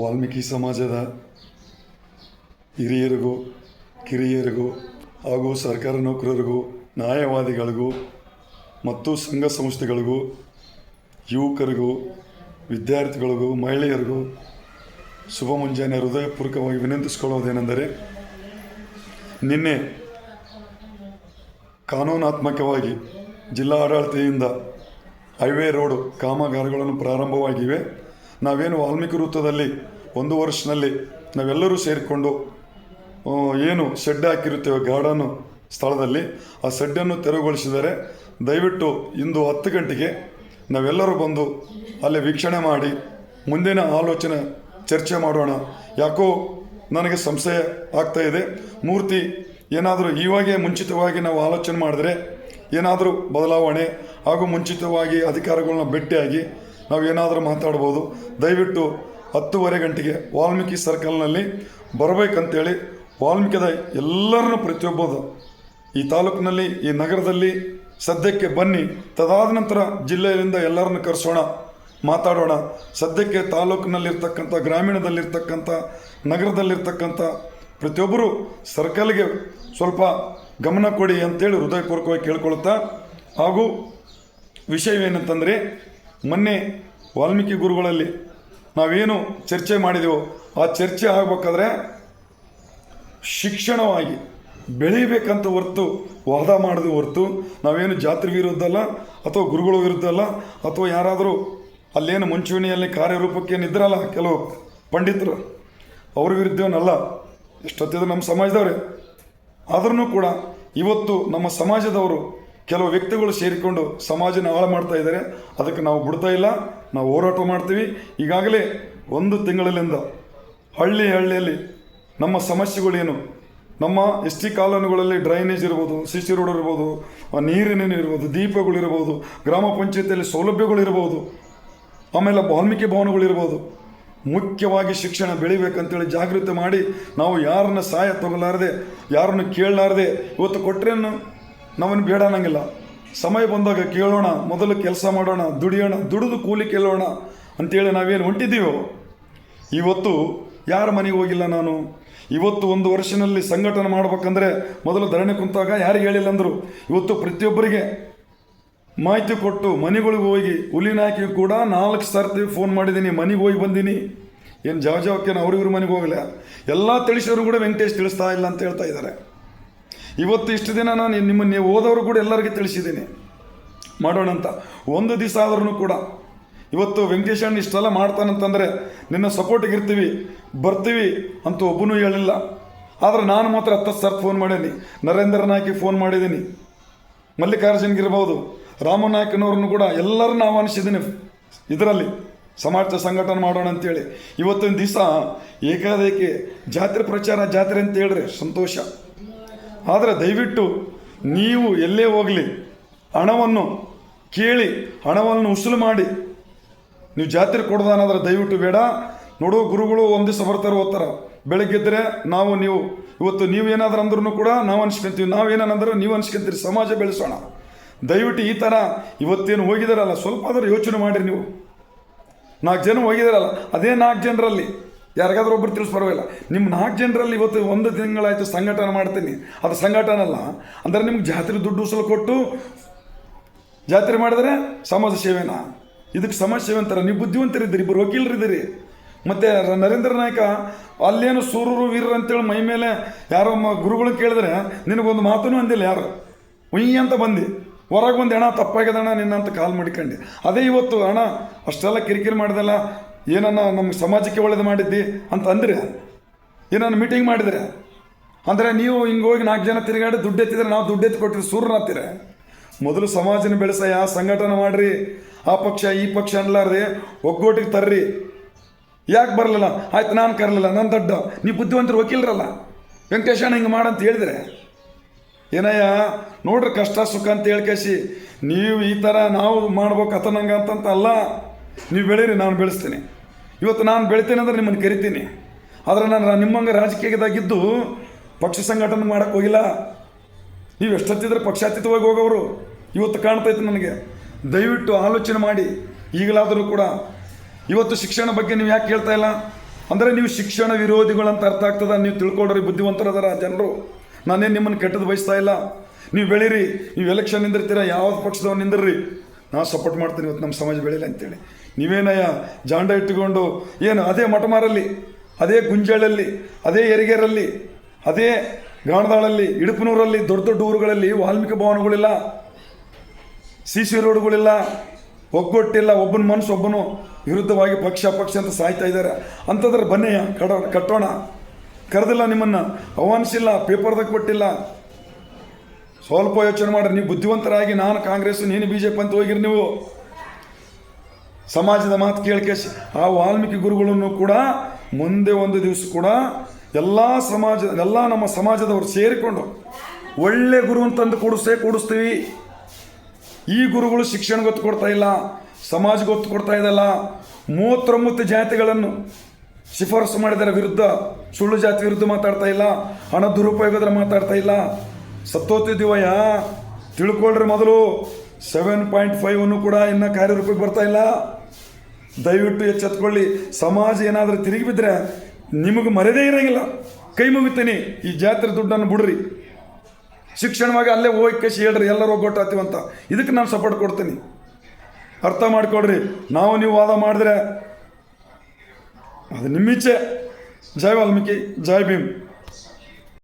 ವಾಲ್ಮೀಕಿ ಸಮಾಜದ ಹಿರಿಯರಿಗೂ ಕಿರಿಯರಿಗೂ ಹಾಗೂ ಸರ್ಕಾರ ನೌಕರರಿಗೂ ನ್ಯಾಯವಾದಿಗಳಿಗೂ ಮತ್ತು ಸಂಘ ಸಂಸ್ಥೆಗಳಿಗೂ ಯುವಕರಿಗೂ ವಿದ್ಯಾರ್ಥಿಗಳಿಗೂ ಮಹಿಳೆಯರಿಗೂ ಶುಭ ಮುಂಜಾನೆ ಹೃದಯಪೂರ್ವಕವಾಗಿ ವಿನಂತಿಸಿಕೊಳ್ಳುವುದೇನೆಂದರೆ, ನಿನ್ನೆ ಕಾನೂನಾತ್ಮಕವಾಗಿ ಜಿಲ್ಲಾ ಆಡಳಿತದಿಂದ ಹೈವೇ ರೋಡ್ ಕಾಮಗಾರಿಗಳನ್ನು ಪ್ರಾರಂಭವಾಗಿವೆ. ನಾವೇನು ವಾಲ್ಮೀಕಿ ವೃತ್ತದಲ್ಲಿ 1 ವರ್ಷದಲ್ಲಿ ನಾವೆಲ್ಲರೂ ಸೇರಿಕೊಂಡು ಏನು ಶೆಡ್ ಹಾಕಿರುತ್ತೇವೆ ಗಾರ್ಡನ್ ಸ್ಥಳದಲ್ಲಿ, ಆ ಶೆಡ್ಡನ್ನು ತೆರವುಗೊಳಿಸಿದರೆ ದಯವಿಟ್ಟು ಇಂದು 10 ಗಂಟೆಗೆ ನಾವೆಲ್ಲರೂ ಬಂದು ಅಲ್ಲಿ ವೀಕ್ಷಣೆ ಮಾಡಿ ಮುಂದಿನ ಆಲೋಚನೆ ಚರ್ಚೆ ಮಾಡೋಣ. ಯಾಕೋ ನನಗೆ ಸಂಶಯ ಆಗ್ತಾಯಿದೆ. ಮೂರ್ತಿ ಏನಾದರೂ ಇವಾಗೇ ಮುಂಚಿತವಾಗಿ ನಾವು ಆಲೋಚನೆ ಮಾಡಿದ್ರೆ ಏನಾದರೂ ಬದಲಾವಣೆ ಹಾಗೂ ಮುಂಚಿತವಾಗಿ ಅಧಿಕಾರಿಗಳನ್ನ ಭೇಟಿಯಾಗಿ ನಾವು ಏನಾದರೂ ಮಾತಾಡ್ಬೋದು. ದಯವಿಟ್ಟು 10:30 ಗಂಟೆಗೆ ವಾಲ್ಮೀಕಿ ಸರ್ಕಲ್ನಲ್ಲಿ ಬರಬೇಕಂತೇಳಿ ವಾಲ್ಮೀಕಿದ ಎಲ್ಲರನ್ನೂ ಪ್ರತಿಯೊಬ್ಬದು ಈ ತಾಲೂಕಿನಲ್ಲಿ ಈ ನಗರದಲ್ಲಿ ಸದ್ಯಕ್ಕೆ ಬನ್ನಿ. ತದಾದ ನಂತರ ಜಿಲ್ಲೆಯಿಂದ ಎಲ್ಲರನ್ನು ಕರೆಸೋಣ, ಮಾತಾಡೋಣ. ಸದ್ಯಕ್ಕೆ ತಾಲೂಕಿನಲ್ಲಿರ್ತಕ್ಕಂಥ, ಗ್ರಾಮೀಣದಲ್ಲಿರ್ತಕ್ಕಂಥ, ನಗರದಲ್ಲಿರ್ತಕ್ಕಂಥ ಪ್ರತಿಯೊಬ್ಬರು ಸರ್ಕಲ್ಗೆ ಸ್ವಲ್ಪ ಗಮನ ಕೊಡಿ ಅಂತೇಳಿ ಹೃದಯಪೂರ್ವಕವಾಗಿ ಕೇಳ್ಕೊಳ್ತಾ, ಹಾಗೂ ವಿಷಯವೇನಂತಂದರೆ, ಮೊನ್ನೆ ವಾಲ್ಮೀಕಿ ಗುರುಗಳಲ್ಲಿ ನಾವೇನು ಚರ್ಚೆ ಮಾಡಿದೆವೋ ಆ ಚರ್ಚೆ ಆಗಬೇಕಾದ್ರೆ ಶಿಕ್ಷಣವಾಗಿ ಬೆಳೀಬೇಕಂತ ಹೊರತು ವಾದ ಮಾಡಿದ ಹೊರತು ನಾವೇನು ಜಾತ್ರೆ ವಿರುದ್ಧ ಅಲ್ಲ, ಅಥವಾ ಗುರುಗಳ ವಿರುದ್ಧ ಅಲ್ಲ, ಅಥವಾ ಯಾರಾದರೂ ಅಲ್ಲೇನು ಮುಂಚೂಣಿಯಲ್ಲಿ ಕಾರ್ಯರೂಪಕ್ಕೆ ನಿದ್ರಲ್ಲ ಕೆಲವು ಪಂಡಿತರು, ಅವ್ರ ವಿರುದ್ಧವನ್ನಲ್ಲ. ಎಷ್ಟೊತ್ತಿದ್ರು ನಮ್ಮ ಸಮಾಜದವರೇ. ಆದ್ರೂ ಕೂಡ ಇವತ್ತು ನಮ್ಮ ಸಮಾಜದವರು ಕೆಲವು ವ್ಯಕ್ತಿಗಳು ಸೇರಿಕೊಂಡು ಸಮಾಜನ ಹಾಳು ಮಾಡ್ತಾ ಇದ್ದಾರೆ. ಅದಕ್ಕೆ ನಾವು ಬಿಡ್ತಾ ಇಲ್ಲ, ನಾವು ಹೋರಾಟ ಮಾಡ್ತೀವಿ. ಈಗಾಗಲೇ 1 ತಿಂಗಳಿಂದ ಹಳ್ಳಿಯಲ್ಲಿ ನಮ್ಮ ಸಮಸ್ಯೆಗಳೇನು, ನಮ್ಮ ST ಕಾಲೋನಿಗಳಲ್ಲಿ ಡ್ರೈನೇಜ್ ಇರ್ಬೋದು, CC ರೋಡ್ ಇರ್ಬೋದು, ನೀರಿನೇನು ಇರ್ಬೋದು, ದೀಪಗಳಿರ್ಬೋದು, ಗ್ರಾಮ ಪಂಚಾಯತಿಯಲ್ಲಿ ಸೌಲಭ್ಯಗಳಿರ್ಬೋದು, ಆಮೇಲೆ ವಾಲ್ಮೀಕಿ ಭವನಗಳಿರ್ಬೋದು. ಮುಖ್ಯವಾಗಿ ಶಿಕ್ಷಣ ಬೆಳಿಬೇಕಂತೇಳಿ ಜಾಗೃತಿ ಮಾಡಿ ನಾವು ಯಾರನ್ನ ಸಹಾಯ ತಗೊಲಾರದೆ, ಯಾರನ್ನು ಕೇಳಲಾರದೆ ಇವತ್ತು ಕೊಟ್ಟರೆ ನಾವನ್ನು ಬೇಡ ಅನ್ನಂಗಿಲ್ಲ. ಸಮಯ ಬಂದಾಗ ಕೇಳೋಣ, ಮೊದಲು ಕೆಲಸ ಮಾಡೋಣ, ದುಡಿಯೋಣ, ದುಡಿದು ಕೂಲಿ ಕೇಳೋಣ ಅಂತೇಳಿ ನಾವೇನು ಹೊಂಟಿದ್ದೀವೋ. ಇವತ್ತು ಯಾರ ಮನೆಗೆ ಹೋಗಿಲ್ಲ ನಾನು. ಇವತ್ತು 1 ವರ್ಷದಲ್ಲಿ ಸಂಘಟನೆ ಮಾಡ್ಬೇಕಂದ್ರೆ ಮೊದಲು ಧರಣಿ ಕುಂತಾಗ ಯಾರಿಗೆ ಹೇಳಿಲ್ಲ ಅಂದರು. ಇವತ್ತು ಪ್ರತಿಯೊಬ್ಬರಿಗೆ ಮಾಹಿತಿ ಕೊಟ್ಟು ಮನೆಗಳಿಗೆ ಹೋಗಿ ಹುಲಿನಾಕಿ ಕೂಡ 4 ಸರ್ತಿ ಫೋನ್ ಮಾಡಿದ್ದೀನಿ, ಮನೆಗೆ ಹೋಗಿ ಬಂದೀನಿ. ಏನು ಜಾವಕ್ಕೆ ಅವ್ರಿವ್ರ ಮನೆಗೆ ಹೋಗಲ್ಲ, ಎಲ್ಲ ತಿಳಿಸೋರು ಕೂಡ ವೆಂಕಟೇಶ್ ತಿಳಿಸ್ತಾ ಇಲ್ಲ ಅಂತ ಹೇಳ್ತಾ ಇದ್ದಾರೆ. ಇವತ್ತು ಇಷ್ಟು ದಿನ ನಾನು ನೀವು ಓದೋರು ಕೂಡ ಎಲ್ಲರಿಗೂ ತಿಳಿಸಿದ್ದೀನಿ ಮಾಡೋಣ ಅಂತ. 1 ದಿವಸ ಆದ್ರೂ ಕೂಡ ಇವತ್ತು ವೆಂಕಟೇಶಣ್ಣ ಇಷ್ಟೆಲ್ಲ ಮಾಡ್ತಾನಂತಂದರೆ ನಿನ್ನ ಸಪೋರ್ಟಿಗೆ ಇರ್ತೀವಿ, ಬರ್ತೀವಿ ಅಂತ ಒಬ್ಬನೂ ಹೇಳಿಲ್ಲ. ಆದರೆ ನಾನು ಮಾತ್ರ 10 ಸರ್ತಿ ಫೋನ್ ಮಾಡೀನಿ. ನರೇಂದ್ರ ನಾಯ್ಕಿಗೆ ಫೋನ್ ಮಾಡಿದ್ದೀನಿ, ಮಲ್ಲಿಕಾರ್ಜುನ್ಗಿರ್ಬೋದು, ರಾಮನಾಯ್ಕನವ್ರನ್ನು ಕೂಡ ಎಲ್ಲರೂ ನಾವು ಅನಿಸಿದ್ದೀನಿ ಇದರಲ್ಲಿ ಸಮಾಜ ಸಂಘಟನೆ ಮಾಡೋಣ ಅಂತೇಳಿ. ಇವತ್ತಿನ ದಿವಸ ಏಕಾಏಕಿ ಜಾತ್ರೆ ಪ್ರಚಾರ, ಜಾತ್ರೆ ಅಂತ ಹೇಳ್ರಿ ಸಂತೋಷ. ಆದರೆ ದಯವಿಟ್ಟು ನೀವು ಎಲ್ಲೇ ಹೋಗಲಿ ಹಣವನ್ನು ಕೇಳಿ ಹಣವನ್ನು ಉಸುಲು ಮಾಡಿ ನೀವು ಜಾತ್ರೆ ಕೊಡೋದಾನಾದ್ರೆ ದಯವಿಟ್ಟು ಬೇಡ. ನೋಡು, ಗುರುಗಳು 1 ದಿವಸ ಬರ್ತಾರೆ, ಓದ್ತಾರೆ. ಬೆಳಗ್ಗೆದ್ದರೆ ನಾವು ನೀವು ಇವತ್ತು ನೀವೇನಾದ್ರೂ ಅಂದ್ರೂ ಕೂಡ ನಾವು ಅನ್ಸ್ಕೊಂತೀವಿ, ನಾವೇನಂದ್ರೆ ನೀವು ಅನ್ಸ್ಕೊಂತೀರಿ. ಸಮಾಜ ಬೆಳೆಸೋಣ ದಯವಿಟ್ಟು. ಈ ಥರ ಇವತ್ತೇನು ಹೋಗಿದಾರಲ್ಲ, ಸ್ವಲ್ಪ ಆದರೂ ಯೋಚನೆ ಮಾಡಿರಿ. ನೀವು 4 ಜನ ಹೋಗಿದಾರಲ್ಲ, ಅದೇ 4 ಜನರಲ್ಲಿ ಯಾರಿಗಾದ್ರೂ ಒಬ್ಬರು ತಿಳಿಸ್ ಪರವಾಗಿಲ್ಲ. ನಿಮ್ಮ 4 ಜನರಲ್ಲಿ ಇವತ್ತು 1 ತಿಂಗಳಾಯಿತು ಸಂಘಟನೆ ಮಾಡ್ತೀನಿ, ಅದು ಸಂಘಟನೆ ಅಲ್ಲ ಅಂದರೆ ನಿಮ್ಗೆ ಜಾತ್ರೆ ದುಡ್ಡು ಉಸಲು ಕೊಟ್ಟು ಜಾತ್ರೆ ಮಾಡಿದ್ರೆ ಸಮಾಜ ಸೇವೆನಾ? ಇದಕ್ಕೆ ಸಮಾಜ ಸೇವೆ ಅಂತಾರೆ. ನೀವು ಬುದ್ಧಿವಂತರಿದ್ದೀರಿ, 2 ವಕೀಲರಿದ್ದೀರಿ. ಮತ್ತು ನರೇಂದ್ರ ನಾಯ್ಕ ಅಲ್ಲೇನು ಸೂರರು ವೀರರು ಅಂತೇಳಿ ಮೈ ಮೇಲೆ ಯಾರೋ ಗುರುಗಳು ಕೇಳಿದ್ರೆ ನಿನಗೊಂದು ಮಾತೂ ಅಂದಿಲ್ಲ. ಯಾರು ಉಯ್ ಅಂತ ಬಂದು ಹೊರಗೆ ಬಂದು, ಅಣ್ಣ ತಪ್ಪಾಗ್ಯದಣ್ಣ ನಿನ್ನ ಅಂತ ಕಾಲ್ ಮಾಡಿಕೊಂಡು. ಅದೇ ಇವತ್ತು ಅಣ್ಣ ಅಷ್ಟೆಲ್ಲ ಕಿರಿಕಿರಿ ಮಾಡಿದೆಲ್ಲ, ಏನನ್ನ ನಮ್ಮ ಸಮಾಜಕ್ಕೆ ಒಳ್ಳೇದು ಮಾಡಿದ್ದಿ ಅಂತ ಅಂದ್ರೆ, ಏನನ್ನ ಮೀಟಿಂಗ್ ಮಾಡಿದ್ರೆ ಅಂದರೆ ನೀವು ಹಿಂಗೆ ಹೋಗಿ 4 ಜನ ತಿರುಗಾಡಿ ದುಡ್ಡು ಎತ್ತಿದ್ರೆ ನಾವು ದುಡ್ಡು ಎತ್ತಿ ಕೊಟ್ಟಿರಿ ಸೂರ್ಯನ ಹತ್ತಿರ. ಮೊದಲು ಸಮಾಜನ ಬೆಳೆಸಯ್ಯ, ಸಂಘಟನೆ ಮಾಡಿರಿ. ಆ ಪಕ್ಷ ಈ ಪಕ್ಷ ಅನ್ಲಾರ್ದೆ ಒಗ್ಗಟ್ಟಿಗೆ ತರ್ರಿ. ಯಾಕೆ ಬರಲಿಲ್ಲ? ಆಯ್ತು ನಾನು ಕರಲಿಲ್ಲ, ನನ್ನ ದಡ್ಡ. ನೀವು ಬುದ್ಧಿವಂತರು ವಕೀಲರಲ್ಲ, ವೆಂಕಟೇಶಣ್ಣ ಹಿಂಗೆ ಮಾಡಂತ ಹೇಳಿದ್ರೆ ಏನಯ್ಯ ನೋಡ್ರಿ, ಕಷ್ಟ ಸುಖ ಅಂತ ಹೇಳ್ಕೇಸಿ ನೀವು ಈ ಥರ ನಾವು ಮಾಡ್ಬೇಕು ಅತನಂಗೆ ಅಂತಂತ ಅಲ್ಲ. ನೀವು ಬೆಳೀರಿ, ನಾನು ಬೆಳೆಸ್ತೀನಿ. ಇವತ್ತು ನಾನು ಬೆಳಿತೀನಿ ಅಂದ್ರೆ ನಿಮ್ಮನ್ನು ಕರಿತೀನಿ. ಆದರೆ ನಾನು ನಿಮ್ಮಂಗೆ ರಾಜಕೀಯದಾಗಿದ್ದು ಪಕ್ಷ ಸಂಘಟನೆ ಮಾಡೋಕ್ಕೆ ಹೋಗಿಲ್ಲ. ನೀವು ಎಷ್ಟೊತ್ತಿದ್ರೆ ಪಕ್ಷಾತೀತವಾಗಿ ಹೋಗೋರು ಇವತ್ತು ಕಾಣ್ತೈತೆ ನನಗೆ. ದಯವಿಟ್ಟು ಆಲೋಚನೆ ಮಾಡಿ ಈಗಲಾದರೂ ಕೂಡ ಇವತ್ತು ಶಿಕ್ಷಣ ಬಗ್ಗೆ ನೀವು ಯಾಕೆ ಕೇಳ್ತಾ ಇಲ್ಲ? ಅಂದರೆ ನೀವು ಶಿಕ್ಷಣ ವಿರೋಧಿಗಳಂತ ಅರ್ಥ ಆಗ್ತದ. ನೀವು ತಿಳ್ಕೊಳ್ರಿ, ಬುದ್ಧಿವಂತರದಾರ ಜನರು. ನಾನೇನು ನಿಮ್ಮನ್ನು ಕೆಟ್ಟದ್ದು ಬಯಸ್ತಾ ಇಲ್ಲ. ನೀವು ಬೆಳೀರಿ, ನೀವು ಎಲೆಕ್ಷನ್ ನಿಂದಿರ್ತೀರ, ಯಾವ್ದು ಪಕ್ಷದವ್ರು ನಿಂದಿರ್ರಿ, ನಾನು ಸಪೋರ್ಟ್ ಮಾಡ್ತೀನಿ. ಇವತ್ತು ನಮ್ಮ ಸಮಾಜ ಬೆಳೀಲಿ ಅಂತೇಳಿ ನೀವೇನಯ್ಯ ಜಾಂಡ ಇಟ್ಟುಕೊಂಡು ಏನು ಅದೇ ಮಠಮಾರಲ್ಲಿ, ಅದೇ ಗುಂಜಾಳಲ್ಲಿ, ಅದೇ ಯರಿಗೆರಲ್ಲಿ, ಅದೇ ಗಾಣದಾಳಲ್ಲಿ, ಇಡುಪನೂರಲ್ಲಿ, ದೊಡ್ಡ ದೊಡ್ಡ ಊರುಗಳಲ್ಲಿ ವಾಲ್ಮೀಕಿ ಭವನಗಳಿಲ್ಲ, CC ರೋಡ್ಗಳಿಲ್ಲ, ಒಗ್ಗಟ್ಟಿಲ್ಲ, ಒಬ್ಬನ ಮನಸ್ಸು ಒಬ್ಬನು ವಿರುದ್ಧವಾಗಿ ಪಕ್ಷ ಅಂತ ಸಾಯ್ತಾ ಇದ್ದಾರೆ. ಅಂಥದ್ರ ಬನ್ನೆಯ ಕಟ್ಟೋಣ. ಕರೆದಿಲ್ಲ, ನಿಮ್ಮನ್ನು ಆಹ್ವಾನಿಸಿಲ್ಲ, ಪೇಪರ್ದಾಗ ಕೊಟ್ಟಿಲ್ಲ. ಸ್ವಲ್ಪ ಯೋಚನೆ ಮಾಡಿರಿ. ನೀವು ಬುದ್ಧಿವಂತರಾಗಿ ನಾನು ಕಾಂಗ್ರೆಸ್ ನೀನು BJP ಅಂತ ಹೋಗಿರಿ. ನೀವು ಸಮಾಜದ ಮಾತು ಕೇಳಿಕೆ ಆ ವಾಲ್ಮೀಕಿ ಗುರುಗಳನ್ನು ಕೂಡ ಮುಂದೆ ಒಂದು ದಿವಸ ಕೂಡ ಎಲ್ಲ ನಮ್ಮ ಸಮಾಜದವರು ಸೇರಿಕೊಂಡು ಒಳ್ಳೆ ಗುರುವನ್ನು ತಂದು ಕೂಡಿಸ್ತೀವಿ. ಈ ಗುರುಗಳು ಶಿಕ್ಷಣ ಗೊತ್ತು ಕೊಡ್ತಾ ಇಲ್ಲ, ಸಮಾಜ ಗೊತ್ತು ಕೊಡ್ತಾ ಇದ್ದಲ್ಲ. 39 ಜಾತಿಗಳನ್ನು ಶಿಫಾರಸು ಮಾಡಿದರ ವಿರುದ್ಧ, ಸುಳ್ಳು ಜಾತಿ ವಿರುದ್ಧ ಮಾತಾಡ್ತಾ ಇಲ್ಲ, ಹಣ ದುರುಪಯೋಗದ ಮಾತಾಡ್ತಾ ಇಲ್ಲ. ಸತ್ತೋತಿದ್ದೀವಯ್ಯ, ತಿಳ್ಕೊಳ್ರಿ. ಮೊದಲು 7.5 ಕೂಡ ಇನ್ನು ಕಾರ್ಯರೂಪಕ್ಕೆ ಬರ್ತಾ ಇಲ್ಲ. ದಯವಿಟ್ಟು ಎಚ್ಚೆತ್ಕೊಳ್ಳಿ. ಸಮಾಜ ಏನಾದರೂ ತಿರುಗಿ ಬಿದ್ದರೆ ನಿಮಗೆ ಮರೆದೇ ಇರೋಂಗಿಲ್ಲ. ಕೈ ಮುಗಿತೀನಿ, ಈ ಜಾತ್ರೆ ದುಡ್ಡನ್ನು ಬಿಡ್ರಿ. ಶಿಕ್ಷಣವಾಗಿ ಅಲ್ಲೇ ಹೋಗಿ ಕಸಿ ಹೇಳ್ರಿ, ಎಲ್ಲರೂ ಒಗ್ಗಟ್ಟಾಗ್ತೀವಂತ. ಇದಕ್ಕೆ ನಾನು ಸಪೋರ್ಟ್ ಕೊಡ್ತೀನಿ. ಅರ್ಥ ಮಾಡ್ಕೊಳ್ರಿ. ನಾವು ನೀವು ವಾದ ಮಾಡಿದ್ರೆ ಅದು ನಿಮ್ಮಿಚ್ಛೆ. ಜೈ ವಾಲ್ಮೀಕಿ, ಜೈ ಭೀಮ್.